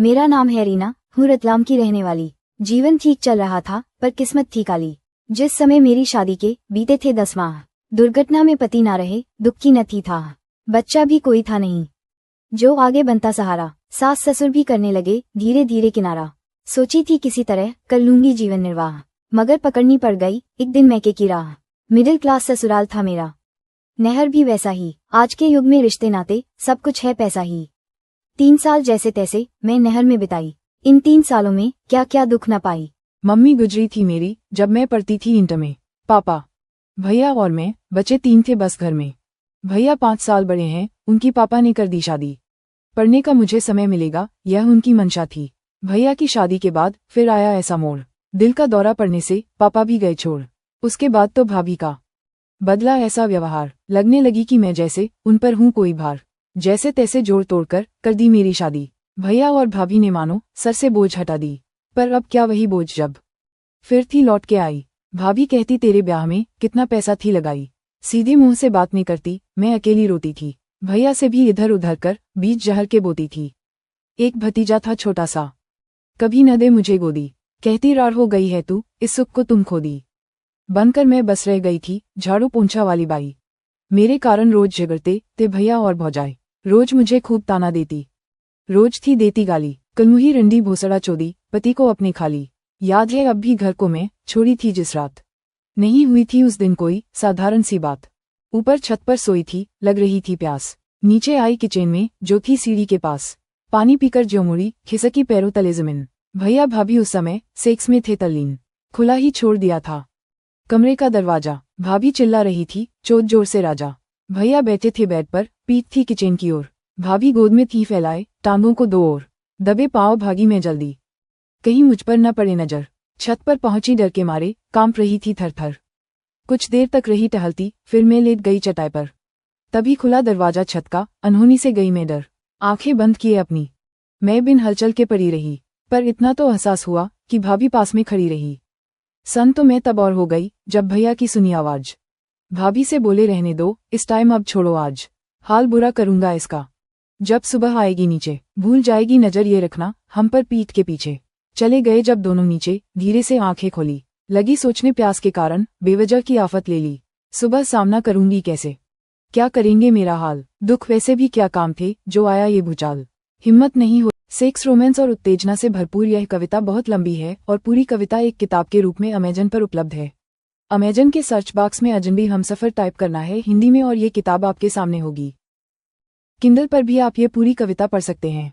मेरा नाम है रीना, हूँ रतलाम की रहने वाली। जीवन ठीक चल रहा था पर किस्मत थी काली। जिस समय मेरी शादी के बीते थे 10 माह, दुर्घटना में पति ना रहे, दुख की नथी था। बच्चा भी कोई था नहीं जो आगे बनता सहारा। सास ससुर भी करने लगे धीरे धीरे किनारा। सोची थी किसी तरह कर लूंगी जीवन निर्वाह, मगर पकड़नी पड़ गई एक दिन मैके की राह। मिडिल क्लास ससुराल था मेरा, नहर भी वैसा ही। आज के युग में रिश्ते नाते सब कुछ है पैसा ही। 3 साल जैसे तैसे मैं नहर में बिताई, इन 3 सालों में क्या क्या दुख न पाई। मम्मी गुजरी थी मेरी जब मैं पढ़ती थी इंटर में। पापा, भैया और मैं बच्चे 3 थे बस घर में। भैया 5 साल बड़े हैं, उनकी पापा ने कर दी शादी। पढ़ने का मुझे समय मिलेगा यह उनकी मंशा थी। भैया की शादी के बाद फिर आया ऐसा मोड़, दिल का दौरा पड़ने से पापा भी गए छोड़। उसके बाद तो भाभी का बदला ऐसा व्यवहार, लगने लगी कि मैं जैसे उन पर हूँ कोई भार। जैसे तैसे जोड़ तोड़कर कर दी मेरी शादी। भैया और भाभी ने मानो सर से बोझ हटा दी, पर अब क्या वही बोझ जब फिर थी लौट के आई। भाभी कहती तेरे ब्याह में कितना पैसा थी लगाई। सीधे मुंह से बात नहीं करती, मैं अकेली रोती थी। भैया से भी इधर उधर कर बीच जहर के बोती थी। एक भतीजा था छोटा सा, कभी न दे मुझे गोदी। कहती रार हो गई है तू, इस सुख को तुम खो दी। बनकर मैं बस रह गई थी झाड़ू पोंछा वाली बाई। मेरे कारण रोज झगड़ते थे भैया और भौजाई। रोज मुझे खूब ताना देती, रोज थी देती गाली। कलमुही रंडी भोसड़ा चोदी, पति को अपने खाली। याद है अब भी घर को मैं छोड़ी थी जिस रात। नहीं हुई थी उस दिन कोई साधारण सी बात। ऊपर छत पर सोई थी, लग रही थी प्यास। नीचे आई किचन में जो थी सीढ़ी के पास। पानी पीकर जो मुड़ी खिसकी पैरों तले जमीन। भैया भाभी उस समय सेक्स में थे तल्लीन। खुला ही छोड़ दिया था कमरे का दरवाजा। भाभी चिल्ला रही थी चोट जोर से राजा। भैया बैठे थे बेड पर, पीठ थी किचन की ओर। भाभी गोद में थी फैलाए टांगों को 2 ओर। दबे पाँव भागी मैं जल्दी, कहीं मुझ पर न पड़े नजर। छत पर पहुंची डर के मारे, कांप रही थी थर थर। कुछ देर तक रही टहलती, फिर मैं लेट गई चटाई पर। तभी खुला दरवाजा छत का, अनहोनी से गई मैं डर। आंखें बंद किए अपनी, मैं बिन हलचल के पड़ी रही। पर इतना तो एहसास हुआ कि भाभी पास में खड़ी रही। सन तो मैं तब और हो गई जब भैया की सुनी आवाज। भाभी से बोले रहने दो इस टाइम, अब छोड़ो आज। हाल बुरा करूंगा इसका जब सुबह आएगी नीचे। भूल जाएगी नजर ये रखना हम पर पीठ के पीछे। चले गए जब दोनों नीचे, धीरे से आंखें खोली। लगी सोचने प्यास के कारण बेवजह की आफत ले ली। सुबह सामना करूंगी कैसे, क्या करेंगे मेरा हाल। दुख वैसे भी क्या काम थे जो आया ये भूचाल। हिम्मत नहीं हो। सेक्स, रोमांस और उत्तेजना से भरपूर यह कविता बहुत लंबी है और पूरी कविता एक किताब के रूप में अमेजन पर उपलब्ध है। अमेजन के सर्च बॉक्स में अजनबी हमसफर टाइप करना है हिंदी में और ये किताब आपके सामने होगी। किंडल पर भी आप ये पूरी कविता पढ़ सकते हैं।